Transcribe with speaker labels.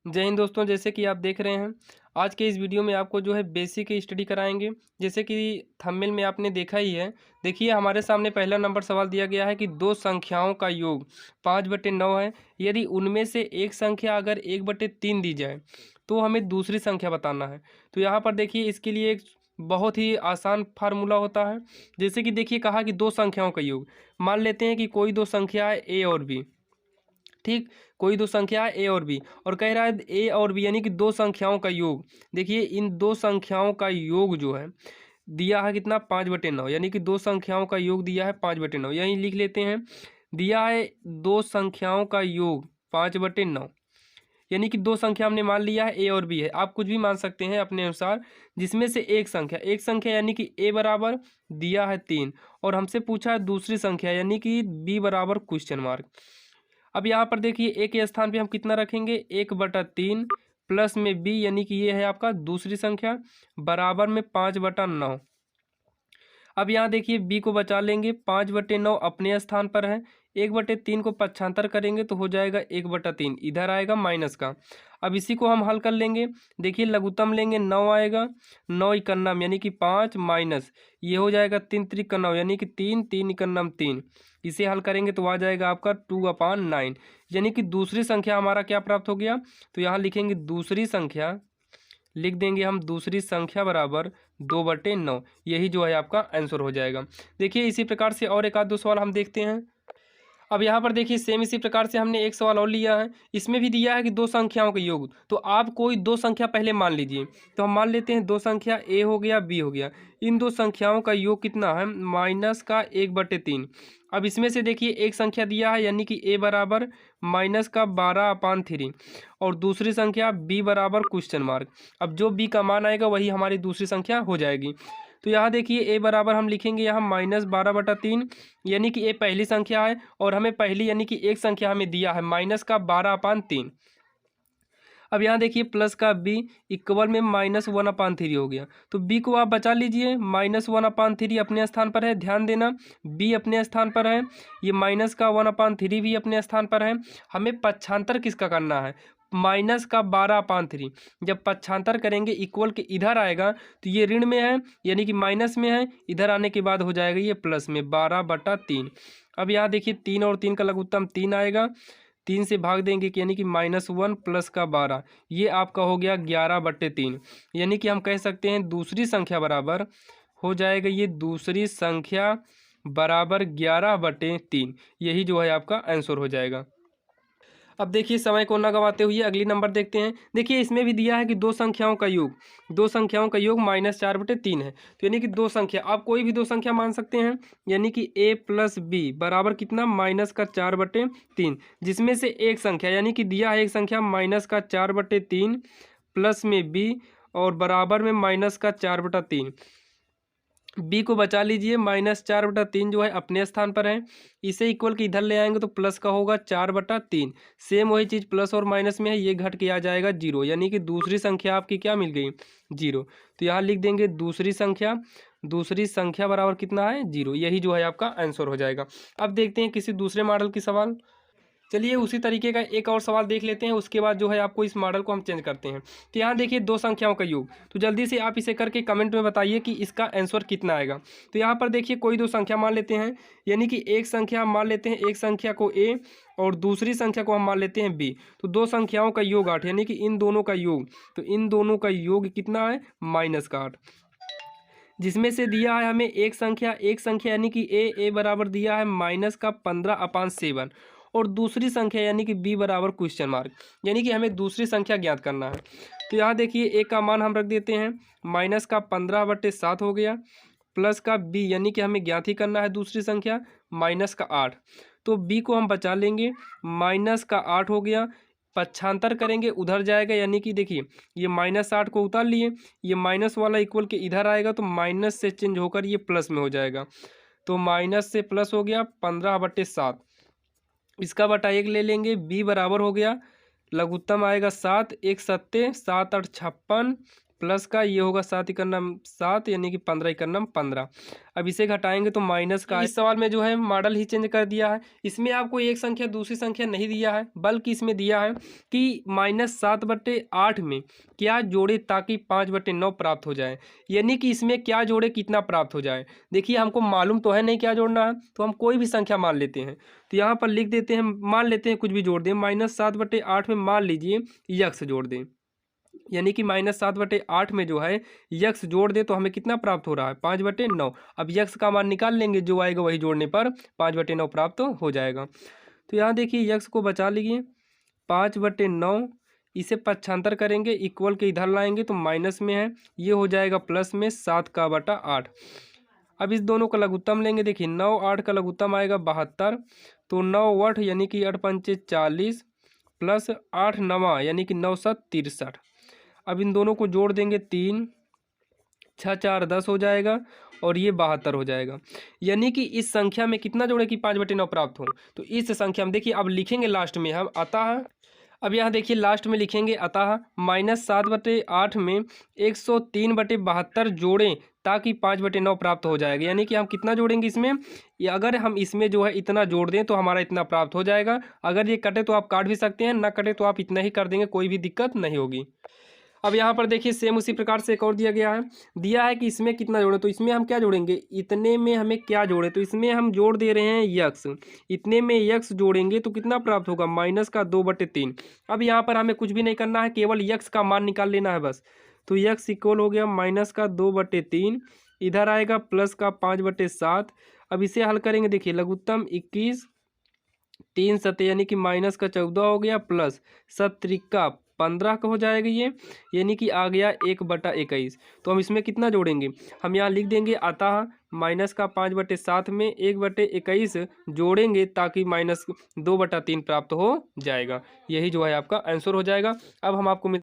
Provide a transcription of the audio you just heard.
Speaker 1: जय हिंद दोस्तों, जैसे कि आप देख रहे हैं आज के इस वीडियो में आपको जो है बेसिक स्टडी कराएंगे। जैसे कि थंबनेल में आपने देखा ही है। देखिए हमारे सामने पहला नंबर सवाल दिया गया है कि दो संख्याओं का योग 5/9 है। यदि उनमें से एक संख्या अगर 1/3 दी जाए तो हमें दूसरी संख्या बताना है। तो यहाँ पर देखिए इसके लिए एक बहुत ही आसान फार्मूला होता है। जैसे कि देखिए कहा कि दो संख्याओं का योग, मान लेते हैं कि कोई दो संख्या है ए और बी। ठीक, कोई दो संख्या है ए और बी और कह रहा है ए और बी यानी कि दो संख्याओं का योग। देखिए इन दो संख्याओं का योग जो है दिया है कितना 5/9, यानी कि दो संख्याओं का योग दिया है 5/9। यहीं लिख लेते हैं, दिया है दो संख्याओं का योग 5/9, यानी कि दो संख्या हमने मान लिया है ए और बी है। आप कुछ भी मान सकते हैं अपने अनुसार, जिसमें से एक संख्या यानी कि ए बराबर दिया है 3 और हमसे पूछा है दूसरी संख्या यानी कि बी बराबर क्वेश्चन मार्क। अब यहाँ पर देखिए ए के स्थान पे हम कितना रखेंगे 1/3 प्लस में बी यानी कि ये है आपका दूसरी संख्या बराबर में 5/9। अब यहाँ देखिए बी को बचा लेंगे, 5/9 अपने स्थान पर है, 1/3 को पक्षांतर करेंगे तो हो जाएगा 1/3, इधर आएगा माइनस का। अब इसी को हम हल कर लेंगे। देखिए लघुत्तम लेंगे 9 आएगा, 9 इकन्नम यानी कि 5 माइनस ये हो जाएगा 3 त्रिक नौ यानी कि 3, 3 इकन्नम 3। इसे हल करेंगे तो आ जाएगा आपका 2/9, यानी कि दूसरी संख्या हमारा क्या प्राप्त हो गया। तो यहाँ लिखेंगे दूसरी संख्या, लिख देंगे हम दूसरी संख्या बराबर 2/9। यही जो है आपका आंसर हो जाएगा। देखिए इसी प्रकार से और एक आध दो सवाल हम देखते हैं। अब यहाँ पर देखिए सेम इसी प्रकार से हमने एक सवाल और लिया है। इसमें भी दिया है कि दो संख्याओं का योग। तो आप कोई दो संख्या पहले मान लीजिए। तो हम मान लेते हैं दो संख्या ए हो गया बी हो गया। इन दो संख्याओं का योग कितना है माइनस का 1/3। अब इसमें से देखिए एक संख्या दिया है यानी कि ए बराबर माइनस का 12/3 और दूसरी संख्या बी बराबर क्वेश्चन मार्क। अब जो बी का मान आएगा वही हमारी दूसरी संख्या हो जाएगी। तो यहाँ देखिए ए बराबर हम लिखेंगे यहाँ -12/3, यानी कि ए पहली संख्या है और हमें पहली यानी कि एक संख्या हमें दिया है माइनस का 12/3। अब यहाँ देखिए प्लस का बी इक्वल में -1/3 हो गया। तो बी को आप बचा लीजिए, -1/3 अपने स्थान पर है, ध्यान देना बी अपने स्थान पर है, ये माइनस का 1/3 भी अपने स्थान पर है। हमें पक्षांतर किसका करना है, माइनस का 12/3। जब पक्षांतर करेंगे इक्वल के इधर आएगा तो ये ऋण में है यानी कि माइनस में है, इधर आने के बाद हो जाएगा ये प्लस में 12/3। अब यहाँ देखिए 3 और 3 का लघुत्तम 3 आएगा, 3 से भाग देंगे कि यानी कि -1 प्लस का 12, ये आपका हो गया 11/3। यानी कि हम कह सकते हैं दूसरी संख्या बराबर हो जाएगा, ये दूसरी संख्या बराबर 11/3। यही जो है आपका आंसर हो जाएगा। अब देखिए समय को न गवाते हुए अगली नंबर देखते हैं। देखिए इसमें भी दिया है कि दो संख्याओं का योग, दो संख्याओं का योग -4/3 है। तो यानी कि दो संख्या, आप कोई भी दो संख्या मान सकते हैं, यानी कि a प्लस बी बराबर कितना -4/3, जिसमें से एक संख्या यानी कि दिया है एक संख्या -4/3 प्लस में b और बराबर में -4/3। बी को बचा लीजिए, -4/3 जो है अपने स्थान पर है, इसे इक्वल के इधर ले आएंगे तो प्लस का होगा 4/3। सेम वही चीज़ प्लस और माइनस में है, ये घट के आ जाएगा 0, यानी कि दूसरी संख्या आपकी क्या मिल गई 0। तो यहाँ लिख देंगे दूसरी संख्या बराबर कितना है 0। यही जो है आपका आंसर हो जाएगा। अब देखते हैं किसी दूसरे मॉडल की सवाल। चलिए उसी तरीके का एक और सवाल देख लेते हैं, उसके बाद जो है आपको इस मॉडल को हम चेंज करते हैं। तो यहाँ देखिए दो संख्याओं का योग, तो जल्दी से आप इसे करके कमेंट में बताइए कि इसका आंसर कितना आएगा। तो यहाँ पर देखिए कोई दो संख्या मान लेते हैं, यानी कि एक संख्या हम मान लेते हैं, एक संख्या को ए और दूसरी संख्या को हम मान लेते हैं बी। तो दो संख्याओं का योग 8, यानी कि इन दोनों का योग, तो इन दोनों का योग कितना है -8। जिसमें से दिया है हमें एक संख्या यानी कि ए बराबर दिया है -15/7 और दूसरी संख्या यानी कि बी बराबर क्वेश्चन मार्क, यानी कि हमें दूसरी संख्या ज्ञात करना है। तो यहाँ देखिए ए का मान हम रख देते हैं -15/7 हो गया, प्लस का बी यानी कि हमें ज्ञात ही करना है दूसरी संख्या -8। तो बी को हम बचा लेंगे, -8 हो गया, पक्षांतर करेंगे उधर जाएगा, यानी कि देखिए ये -8 को उतार लिए, ये माइनस वाला इक्वल के इधर आएगा तो माइनस से चेंज होकर ये प्लस में हो जाएगा। तो माइनस से प्लस हो गया 15/7, इसका बटा 1 ले लेंगे, बी बराबर हो गया लघुत्तम आएगा 7, 1 7 7 8 56 प्लस का, ये होगा 7 इकन्ना 7 यानी कि 15 इकन्ना 15। अब इसे घटाएंगे तो माइनस का। इस सवाल में जो है मॉडल ही चेंज कर दिया है। इसमें आपको एक संख्या दूसरी संख्या नहीं दिया है, बल्कि इसमें दिया है कि -7/8 में क्या जोड़े ताकि 5/9 प्राप्त हो जाए, यानी कि इसमें क्या जोड़े कितना प्राप्त हो जाए। देखिए हमको मालूम तो है नहीं क्या जोड़ना है, तो हम कोई भी संख्या मान लेते हैं। तो यहाँ पर लिख देते हैं, मान लेते हैं कुछ भी जोड़ दें। -7/8 में मान लीजिए यक्स जोड़ दें, यानी कि -7/8 में जो है यक्स जोड़ दे तो हमें कितना प्राप्त हो रहा है 5/9। अब यक्स का मान निकाल लेंगे, जो आएगा वही जोड़ने पर 5/9 प्राप्त हो जाएगा। तो यहाँ देखिए यक्स को बचा लीजिए, 5/9 इसे पक्षांतर करेंगे, इक्वल के इधर लाएंगे तो माइनस में है, ये हो जाएगा प्लस में 7/8। अब इस दोनों का लघुत्तम लेंगे। देखिए 9 8 का लघुत्तम आएगा 72, तो 9 8 यानी कि 8 पंचे 40 प्लस 8 9 यानी कि 9 7 63। अब इन दोनों को जोड़ देंगे, 3 6 4 10 हो जाएगा और ये 72 हो जाएगा। यानी कि इस संख्या में कितना जोड़े कि 5/9 प्राप्त हो। तो इस संख्या में देखिए अब लिखेंगे लास्ट में हम अतः, अब यहाँ देखिए लास्ट में लिखेंगे अतः -7/8 में 103/72 जोड़ें ताकि 5/9 प्राप्त हो जाएगा। यानी कि हम कितना जोड़ेंगे इसमें, या अगर हम इसमें जो है इतना जोड़ दें तो हमारा इतना प्राप्त हो जाएगा। अगर ये कटे तो आप काट भी सकते हैं, ना कटे तो आप इतना ही कर देंगे, कोई भी दिक्कत नहीं होगी। अब यहाँ पर देखिए सेम उसी प्रकार से एक और दिया है कि इसमें कितना जोड़ें। तो इसमें हम क्या जोड़ेंगे, इतने में हमें क्या जोड़े, तो इसमें हम जोड़ दे रहे हैं यक्स। इतने में यक्स जोड़ेंगे तो कितना प्राप्त होगा, -2/3। अब यहाँ पर हमें कुछ भी नहीं करना है, केवल यक्स का मान निकाल लेना है बस। तो यक्स इक्वल हो गया -2/3, इधर आएगा प्लस का 5/7। अब इसे हल करेंगे, देखिए लघुत्तम 21, 3 सत्ते यानी कि -14 हो गया, प्लस 7 त्रिका 15 का हो जाएगा ये, यानी कि आ गया 1/21। तो हम इसमें कितना जोड़ेंगे, हम यहाँ लिख देंगे अतः माइनस का 5/7 में 1/21 जोड़ेंगे ताकि -2/3 प्राप्त हो जाएगा। यही जो है आपका आंसर हो जाएगा। अब हम आपको